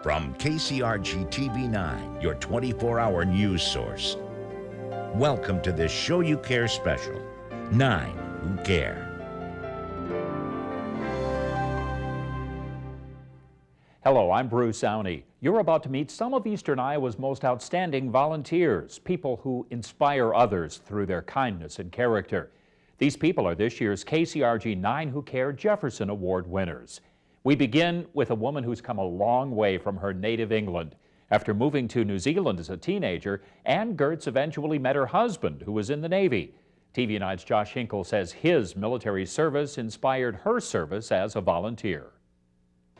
From KCRG TV 9, your 24-hour news source. Welcome to this Show You Care special, 9 Who Care. Hello, I'm Bruce Owney. You're about to meet some of Eastern Iowa's most outstanding volunteers, people who inspire others through their kindness and character. These people are this year's KCRG 9 Who Care Jefferson Award winners. We begin with a woman who's come a long way from her native England. After moving to New Zealand as a teenager, Ann Gertz eventually met her husband, who was in the Navy. TV 9's Josh Hinkle says his military service inspired her service as a volunteer.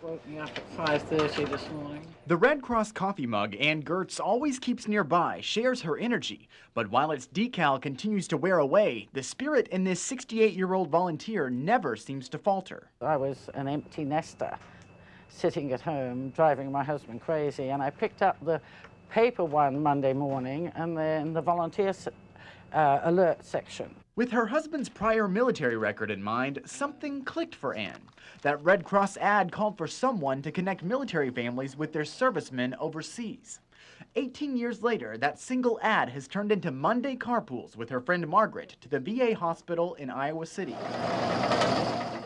Woke me up at 5:30 this morning. The Red Cross coffee mug Ann Gertz always keeps nearby shares her energy, but while its decal continues to wear away, the spirit in this 68-year-old volunteer never seems to falter. I was an empty nester, sitting at home, driving my husband crazy, and I picked up the paper one Monday morning and then the volunteer alert section. With her husband's prior military record in mind, something clicked for Ann. That Red Cross ad called for someone to connect military families with their servicemen overseas. 18 years later, that single ad has turned into Monday carpools with her friend Margaret to the VA hospital in Iowa City.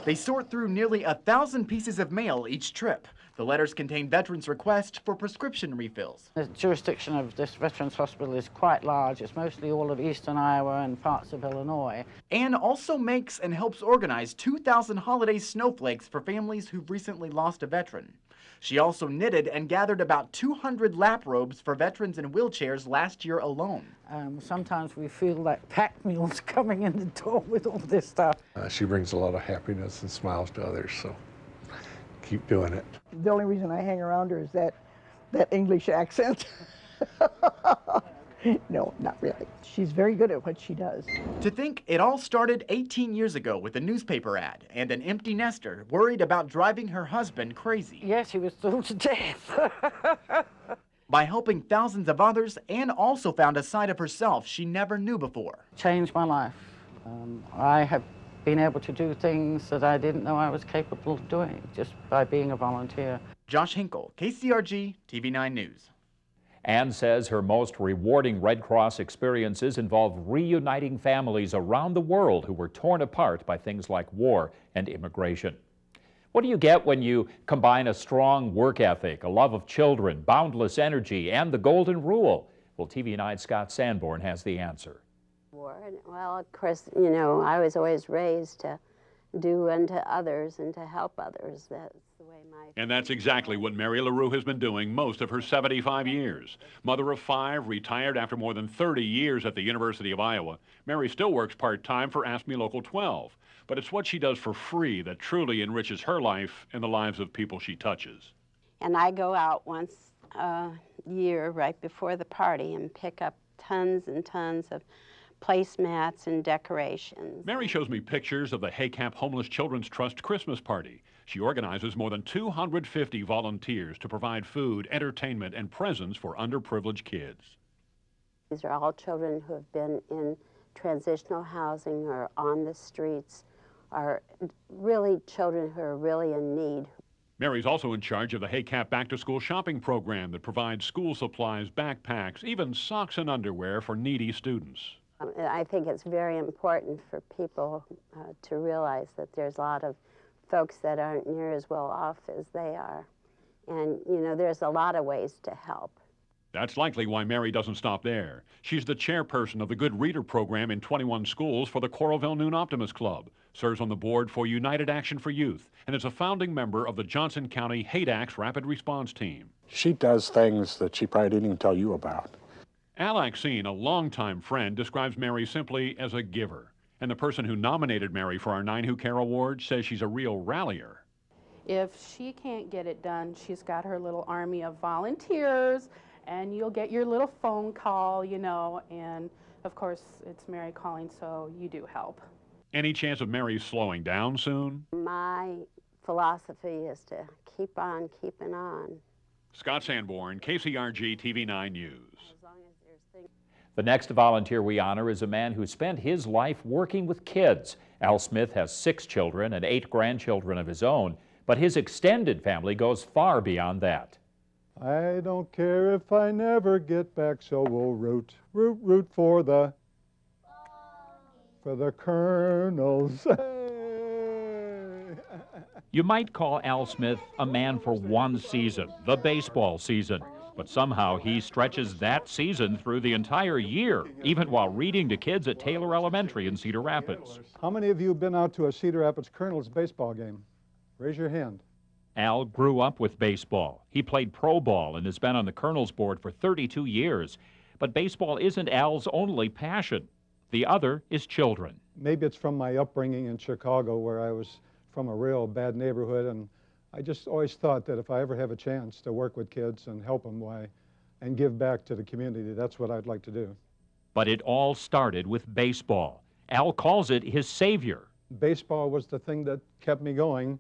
They sort through nearly 1,000 pieces of mail each trip. The letters contain veterans' requests for prescription refills. The jurisdiction of this Veterans Hospital is quite large. It's mostly all of eastern Iowa and parts of Illinois. Ann also makes and helps organize 2,000 holiday snowflakes for families who've recently lost a veteran. She also knitted and gathered about 200 lap robes for veterans in wheelchairs last year alone. Sometimes we feel like packed mules coming in the door with all this stuff. She brings a lot of happiness and smiles to others, so keep doing it. The only reason I hang around her is that English accent. No, not really. She's very good at what she does. To think it all started 18 years ago with a newspaper ad and an empty nester worried about driving her husband crazy. Yes, he was thrilled to death. By helping thousands of others, Ann also found a side of herself she never knew before. Changed my life. I have been able to do things that I didn't know I was capable of doing just by being a volunteer. Josh Hinkle, KCRG, TV 9 News. Ann says her most rewarding Red Cross experiences involve reuniting families around the world who were torn apart by things like war and immigration. What do you get when you combine a strong work ethic, a love of children, boundless energy, and the golden rule? Well, TV 9's Scott Sanborn has the answer. Well, of course, you know, I was always raised to do unto others and to help others. That's the way And that's exactly what Mary LaRue has been doing most of her 75 years. Mother of 5, retired after more than 30 years at the University of Iowa, Mary still works part-time for Ask Me Local 12. But it's what she does for free that truly enriches her life and the lives of people she touches. And I go out once a year right before the party and pick up tons and tons of placemats and decorations. Mary shows me pictures of the HACAP Homeless Children's Trust Christmas party. She organizes more than 250 volunteers to provide food, entertainment, and presents for underprivileged kids. These are all children who have been in transitional housing or on the streets, are really children who are really in need. Mary's also in charge of the HACAP back-to-school shopping program that provides school supplies, backpacks, even socks and underwear for needy students. I think it's very important for people to realize that there's a lot of folks that aren't near as well off as they are. And, you know, there's a lot of ways to help. That's likely why Mary doesn't stop there. She's the chairperson of the Good Reader program in 21 schools for the Coralville Noon Optimist Club, serves on the board for United Action for Youth, and is a founding member of the Johnson County Hate Acts Rapid Response Team. She does things that she probably didn't even tell you about. Al Axine, a longtime friend, describes Mary simply as a giver. And the person who nominated Mary for our 9 Who Care Award says she's a real rallier. If she can't get it done, she's got her little army of volunteers, and you'll get your little phone call, you know, and of course it's Mary calling, so you do help. Any chance of Mary slowing down soon? My philosophy is to keep on keeping on. Scott Sanborn, KCRG TV 9 News. The next volunteer we honor is a man who spent his life working with kids. Al Smith has 6 children and 8 grandchildren of his own, but his extended family goes far beyond that. I don't care if I never get back, so we'll root for the Colonels. Hey! You might call Al Smith a man for one season, the baseball season. But somehow he stretches that season through the entire year, even while reading to kids at Taylor Elementary in Cedar Rapids. How many of you have been out to a Cedar Rapids Colonels baseball game? Raise your hand. Al grew up with baseball. He played pro ball and has been on the Colonels board for 32 years. But baseball isn't Al's only passion. The other is children. Maybe it's from my upbringing in Chicago, where I was from a real bad neighborhood, and I just always thought that if I ever have a chance to work with kids and help them, and give back to the community, that's what I'd like to do. But it all started with baseball. Al calls it his savior. Baseball was the thing that kept me going,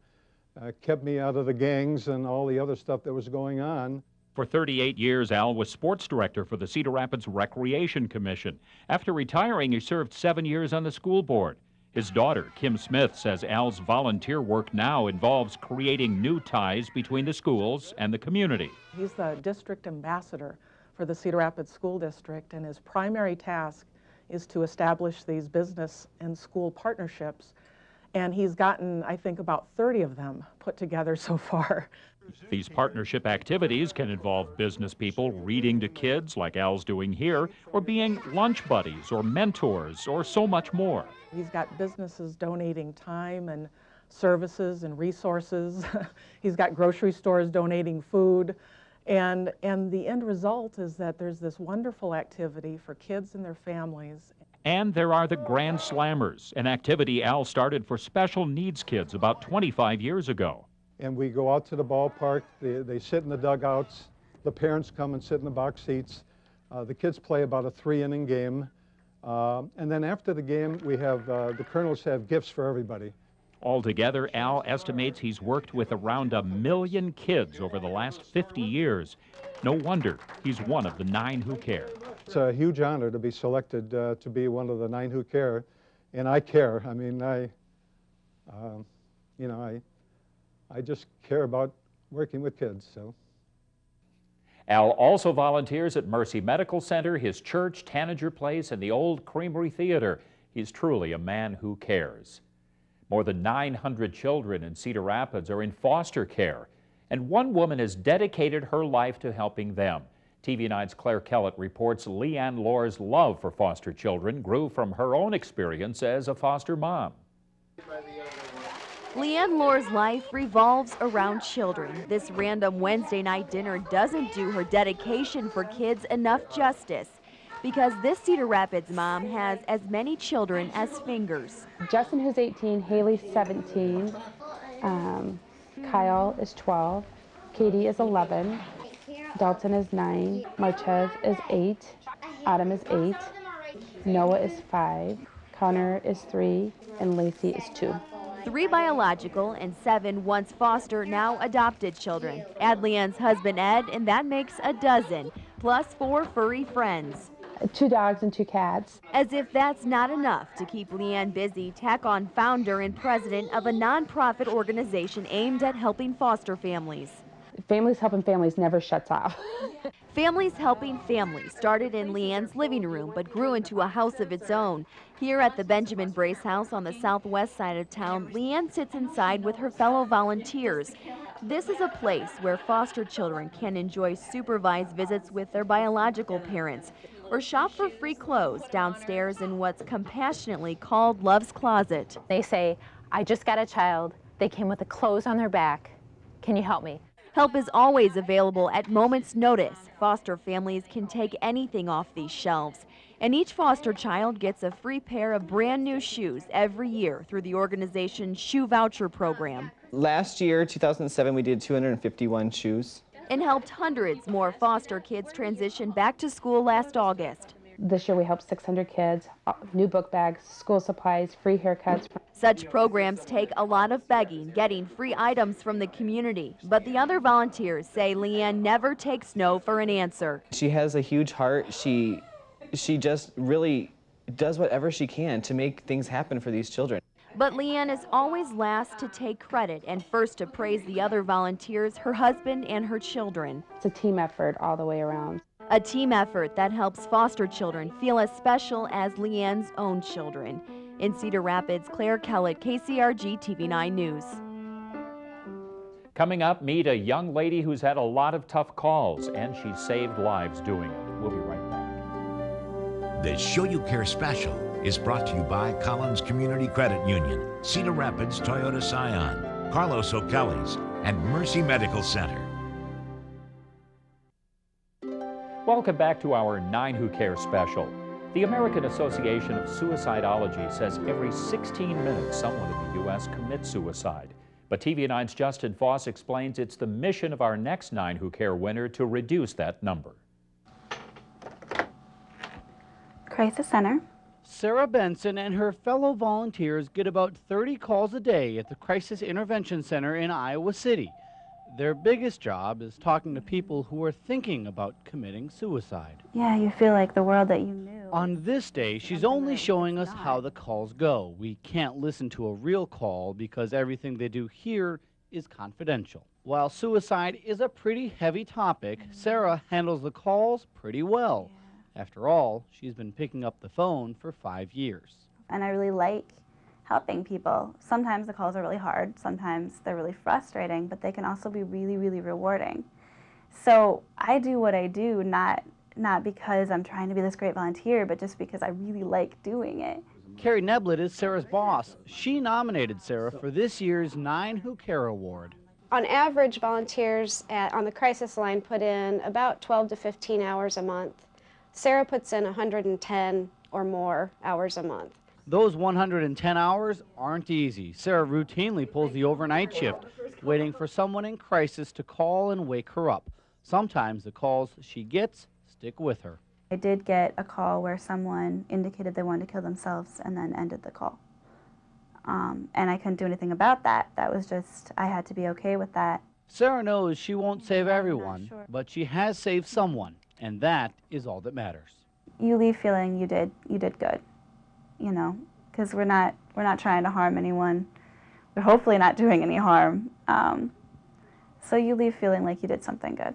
kept me out of the gangs and all the other stuff that was going on. For 38 years, Al was sports director for the Cedar Rapids Recreation Commission. After retiring, he served 7 years on the school board. His daughter, Kim Smith, says Al's volunteer work now involves creating new ties between the schools and the community. He's the district ambassador for the Cedar Rapids School District, and his primary task is to establish these business and school partnerships. And he's gotten, I think, about 30 of them put together so far. These partnership activities can involve business people reading to kids like Al's doing here, or being lunch buddies or mentors or so much more. He's got businesses donating time and services and resources. He's got grocery stores donating food. And the end result is that there's this wonderful activity for kids and their families. And there are the Grand Slammers, an activity Al started for special needs kids about 25 years ago. And we go out to the ballpark, they sit in the dugouts, the parents come and sit in the box seats. The kids play about a 3-inning game. And then after the game, we have, the Colonels have gifts for everybody. Altogether, Al estimates he's worked with around 1 million kids over the last 50 years. No wonder he's one of the 9 who care. It's a huge honor to be selected to be one of the 9 who care, and I care. I mean, I just care about working with kids, so. Al also volunteers at Mercy Medical Center, his church, Tanager Place, and the Old Creamery Theater. He's truly a man who cares. More than 900 children in Cedar Rapids are in foster care, and one woman has dedicated her life to helping them. TV9's Claire Kellett reports Leanne Lohr's love for foster children grew from her own experience as a foster mom. Leanne Lohr's life revolves around children. This random Wednesday night dinner doesn't do her dedication for kids enough justice, because this Cedar Rapids mom has as many children as fingers. Justin, who's 18, Haley's 17, Kyle is 12, Katie is 11, Dalton is 9, Marchez is 8, Adam is 8, Noah is 5, Connor is 3, and Lacey is 2. 3 biological and 7 once foster, now adopted children. Add Leanne's husband Ed, and that makes a dozen, plus 4 furry friends. 2 dogs and 2 cats. As if that's not enough to keep Leanne busy, tack on founder and president of a nonprofit organization aimed at helping foster families. Families Helping Families never shuts off. Families Helping Families started in Leanne's living room but grew into a house of its own. Here at the Benjamin Brace House on the southwest side of town, Leanne sits inside with her fellow volunteers. This is a place where foster children can enjoy supervised visits with their biological parents or shop for free clothes downstairs in what's compassionately called Love's Closet. They say, I just got a child. They came with the clothes on their back. Can you help me? Help is always available at moment's notice. Foster families can take anything off these shelves. And each foster child gets a free pair of brand new shoes every year through the organization's Shoe Voucher Program. Last year, 2007, we did 251 shoes. And helped hundreds more foster kids transition back to school last August. This year we helped 600 kids, new book bags, school supplies, free haircuts. Such programs take a lot of begging, getting free items from the community. But the other volunteers say Leanne never takes no for an answer. She has a huge heart. She just really does whatever she can to make things happen for these children. But Leanne is always last to take credit and first to praise the other volunteers, her husband and her children. It's a team effort all the way around. A team effort that helps foster children feel as special as Leanne's own children. In Cedar Rapids, Claire Kellett, KCRG TV9 News. Coming up, meet a young lady who's had a lot of tough calls, and she's saved lives doing it. We'll be right back. The Show You Care special is brought to you by Collins Community Credit Union, Cedar Rapids Toyota Scion, Carlos O'Kelly's, and Mercy Medical Center. Welcome back to our 9 Who Care special. The American Association of Suicidology says every 16 minutes someone in the U.S. commits suicide. But TV9's Justin Foss explains it's the mission of our next 9 Who Care winner to reduce that number. Crisis Center. Sarah Benson and her fellow volunteers get about 30 calls a day at the Crisis Intervention Center in Iowa City. Their biggest job is talking to people who are thinking about committing suicide. Yeah, you feel like the world that you knew. On this day, she's only showing us how the calls go. We can't listen to a real call because everything they do here is confidential. While suicide is a pretty heavy topic, Sarah handles the calls pretty well. After all, she's been picking up the phone for 5 years. And I really like helping people. Sometimes the calls are really hard, sometimes they're really frustrating, but they can also be really, really rewarding. So I do what I do, not because I'm trying to be this great volunteer, but just because I really like doing it. Carrie Neblett is Sarah's boss. She nominated Sarah for this year's 9 Who Care Award. On average, volunteers on the crisis line put in about 12 to 15 hours a month. Sarah puts in 110 or more hours a month. Those 110 hours aren't easy. Sarah routinely pulls the overnight shift, waiting for someone in crisis to call and wake her up. Sometimes the calls she gets stick with her. I did get a call where someone indicated they wanted to kill themselves and then ended the call. And I couldn't do anything about that. That was just, I had to be okay with that. Sarah knows she won't save everyone, but she has saved someone, and that is all that matters. You leave feeling you did good, you know, because we're not trying to harm anyone. We're hopefully not doing any harm. So you leave feeling like you did something good.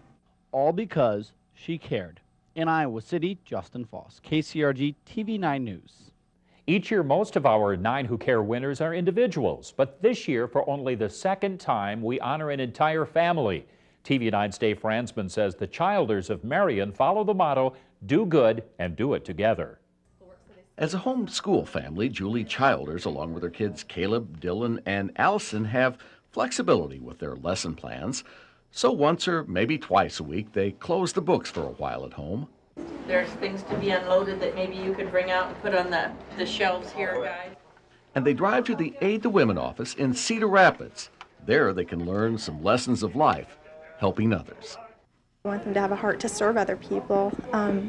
All because she cared. In Iowa City, Justin Foss, KCRG TV9 News. Each year, most of our 9 Who Care winners are individuals, but this year, for only the second time, we honor an entire family. TV9's Dave Fransman says the Childers of Marion follow the motto, do good and do it together. As a homeschool family, Julie Childers, along with her kids Caleb, Dylan, and Allison, have flexibility with their lesson plans. So once or maybe twice a week, they close the books for a while at home. There's things to be unloaded that maybe you could bring out and put on the shelves here, guys. And they drive to the Aid the Women office in Cedar Rapids. There they can learn some lessons of life, helping others. I want them to have a heart to serve other people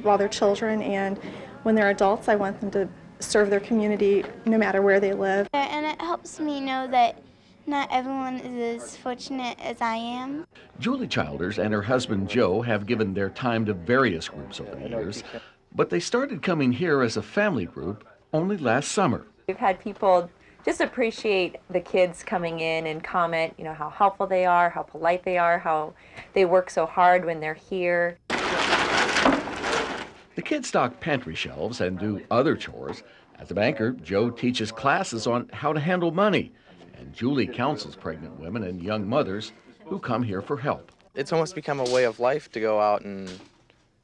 while they're children, and when they're adults, I want them to serve their community no matter where they live. And it helps me know that not everyone is as fortunate as I am. Julie Childers and her husband Joe have given their time to various groups over the years, but they started coming here as a family group only last summer. We've had people just appreciate the kids coming in and comment, you know, how helpful they are, how polite they are, how they work so hard when they're here. The kids stock pantry shelves and do other chores. As a banker, Joe teaches classes on how to handle money, and Julie counsels pregnant women and young mothers who come here for help. It's almost become a way of life to go out and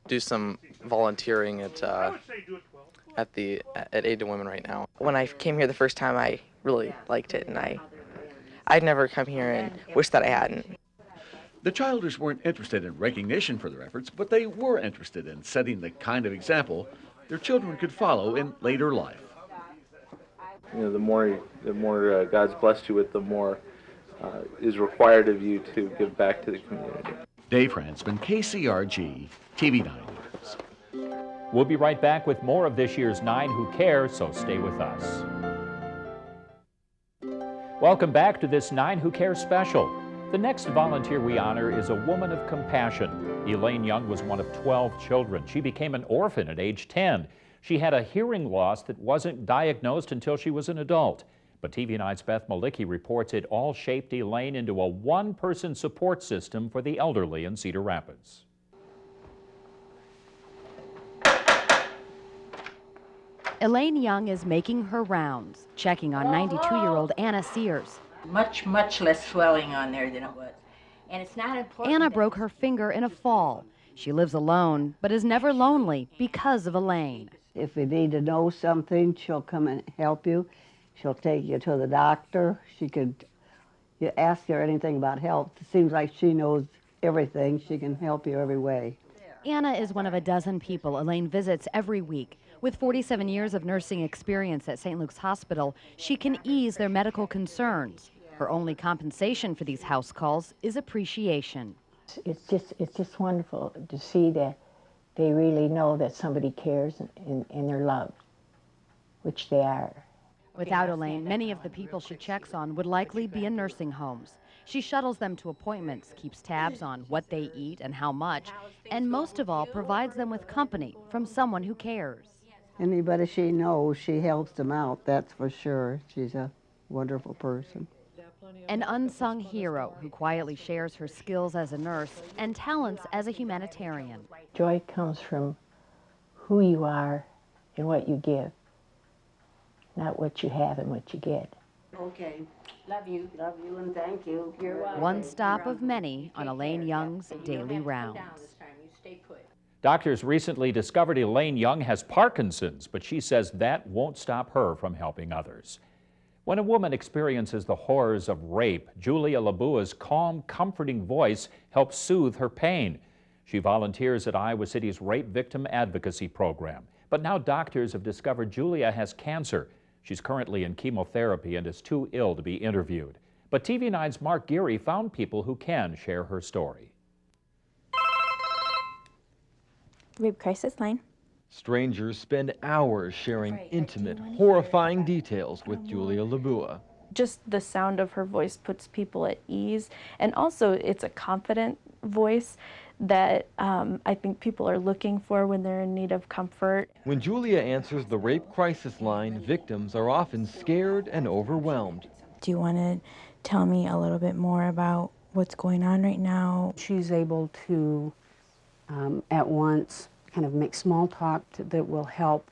do some volunteering at Aid to Women right now. When I came here the first time, I really liked it, and I'd never come here and wish that I hadn't. The Childers weren't interested in recognition for their efforts, but they were interested in setting the kind of example their children could follow in later life. You know, the more God's blessed you with, the more is required of you to give back to the community. Dave Fransman, KCRG, TV9 News. We'll be right back with more of this year's 9 Who Care, so stay with us. Welcome back to this 9 Who Care special. The next volunteer we honor is a woman of compassion. Elaine Young was one of 12 children. She became an orphan at age 10. She had a hearing loss that wasn't diagnosed until she was an adult. But TV9's Beth Malicki reports it all shaped Elaine into a one-person support system for the elderly in Cedar Rapids. Elaine Young is making her rounds, checking on 92-year-old Anna Sears. Much less swelling on there than it was. And it's not important. Anna broke her finger in a fall. She lives alone, but is never lonely because of Elaine. If you need to know something, she'll come and help you. She'll take you to the doctor. You ask her anything about health. It seems like she knows everything. She can help you every way. Anna is one of a dozen people Elaine visits every week. With 47 years of nursing experience at St. Luke's Hospital, she can ease their medical concerns. Her only compensation for these house calls is appreciation. It's just wonderful to see that they really know that somebody cares and they're loved, which they are. Without Elaine, many of the people she checks on would likely be in nursing homes. She shuttles them to appointments, keeps tabs on what they eat and how much, and most of all, provides them with company from someone who cares. Anybody she knows, she helps them out, that's for sure. She's a wonderful person. An unsung hero who quietly shares her skills as a nurse and talents as a humanitarian. Joy comes from who you are and what you give, not what you have and what you get. Okay. Love you and thank you. You're welcome. One stop of many on Elaine Young's daily rounds. Doctors recently discovered Elaine Young has Parkinson's, but she says that won't stop her from helping others. When a woman experiences the horrors of rape, Julia Labua's calm, comforting voice helps soothe her pain. She volunteers at Iowa City's Rape Victim Advocacy Program. But now doctors have discovered Julia has cancer. She's currently in chemotherapy and is too ill to be interviewed. But TV9's Mark Geary found people who can share her story. Rape Crisis Line. Strangers spend hours sharing intimate, horrifying details with Julia Labua. Just the sound of her voice puts people at ease, and also it's a confident voice that I think people are looking for when they're in need of comfort. When Julia answers the Rape Crisis Line, victims are often scared and overwhelmed. Do you want to tell me a little bit more about what's going on right now? She's able to at once kind of make small talk that will help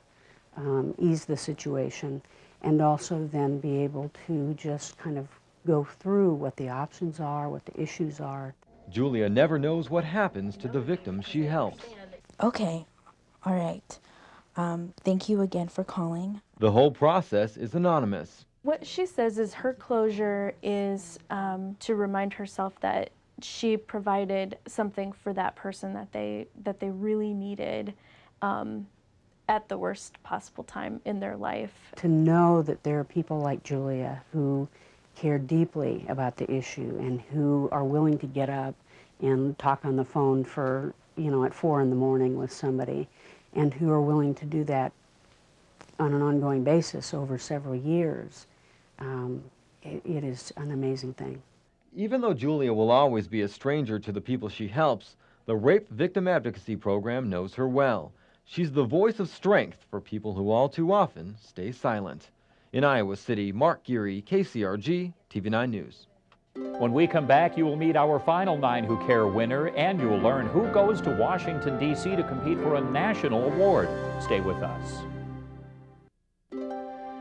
ease the situation, and also then be able to just kind of go through what the options are, what the issues are. Julia never knows what happens to the victims she helps. Okay, all right. Thank you again for calling. The whole process is anonymous. What she says is her closure is to remind herself that she provided something for that person that they really needed at the worst possible time in their life. To know that there are people like Julia who care deeply about the issue and who are willing to get up and talk on the phone for, at 4 in the morning with somebody, and who are willing to do that on an ongoing basis over several years, it is an amazing thing. Even though Julia will always be a stranger to the people she helps, the Rape Victim Advocacy Program knows her well. She's the voice of strength for people who all too often stay silent. In Iowa City, Mark Geary, KCRG, TV9 News. When we come back, you will meet our final 9 Who Care winner, and you will learn who goes to Washington, D.C. to compete for a national award. Stay with us.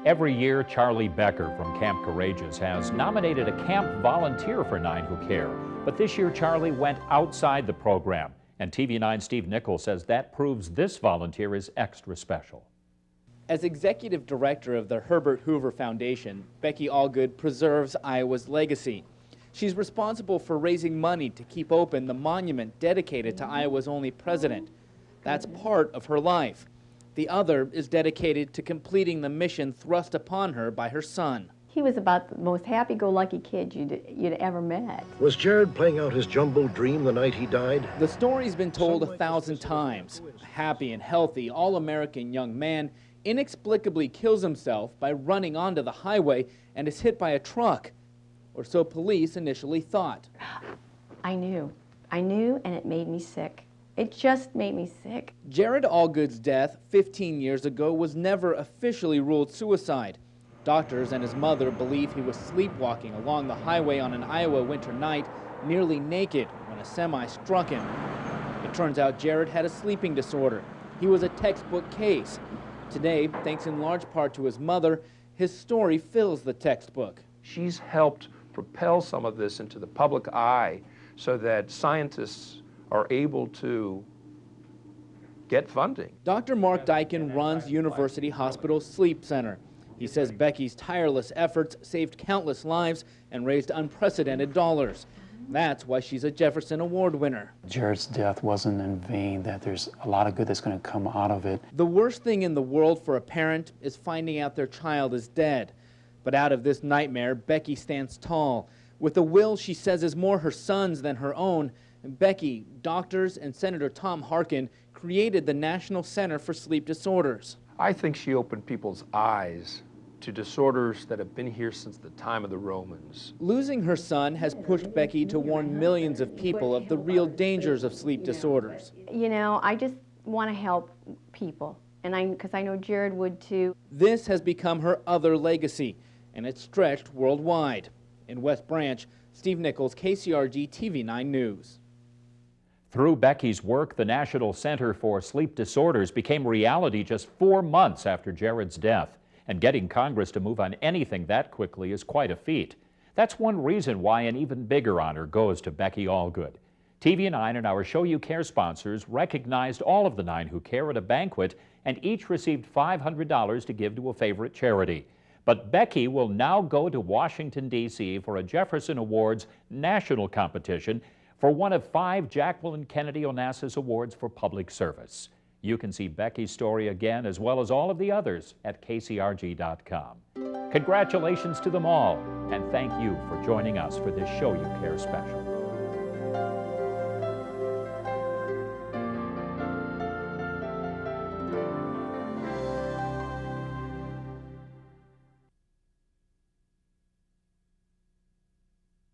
Every year, Charlie Becker from Camp Courageous has nominated a camp volunteer for 9 Who Care. But this year, Charlie went outside the program. And TV9's Steve Nichols says that proves this volunteer is extra special. As executive director of the Herbert Hoover Foundation, Becky Allgood preserves Iowa's legacy. She's responsible for raising money to keep open the monument dedicated to Iowa's only president. That's part of her life. The other is dedicated to completing the mission thrust upon her by her son. He was about the most happy-go-lucky kid you'd ever met. Was Jared playing out his jumbo dream the night he died? The story's been told 1,000 times. A happy and healthy, all-American young man inexplicably kills himself by running onto the highway and is hit by a truck. Or so police initially thought. I knew, and it made me sick. It just made me sick. Jared Allgood's death 15 years ago was never officially ruled suicide. Doctors and his mother believe he was sleepwalking along the highway on an Iowa winter night, nearly naked, when a semi struck him. It turns out Jared had a sleeping disorder. He was a textbook case. Today, thanks in large part to his mother, his story fills the textbook. She's helped propel some of this into the public eye so that scientists are able to get funding. Dr. Mark Dyken runs University Hospital Sleep Center. He says Becky's tireless efforts saved countless lives and raised unprecedented dollars. That's why she's a Jefferson Award winner. Jared's death wasn't in vain, that there's a lot of good that's going to come out of it. The worst thing in the world for a parent is finding out their child is dead. But out of this nightmare, Becky stands tall. With a will she says is more her son's than her own, Becky, doctors, and Senator Tom Harkin created the National Center for Sleep Disorders. I think she opened people's eyes to disorders that have been here since the time of the Romans. Losing her son has pushed Becky to warn millions of people of the real dangers of sleep disorders. You know, I just want to help people, and because I know Jared would too. This has become her other legacy, and it's stretched worldwide. In West Branch, Steve Nichols, KCRG TV9 News. Through Becky's work, the National Center for Sleep Disorders became reality just 4 months after Jared's death. And getting Congress to move on anything that quickly is quite a feat. That's one reason why an even bigger honor goes to Becky Allgood. TV9 and our Show You Care sponsors recognized all of the 9 who care at a banquet, and each received $500 to give to a favorite charity. But Becky will now go to Washington, D.C. for a Jefferson Awards national competition for one of 5 Jacqueline Kennedy Onassis Awards for public service. You can see Becky's story again, as well as all of the others, at kcrg.com. Congratulations to them all, and thank you for joining us for this Show You Care special.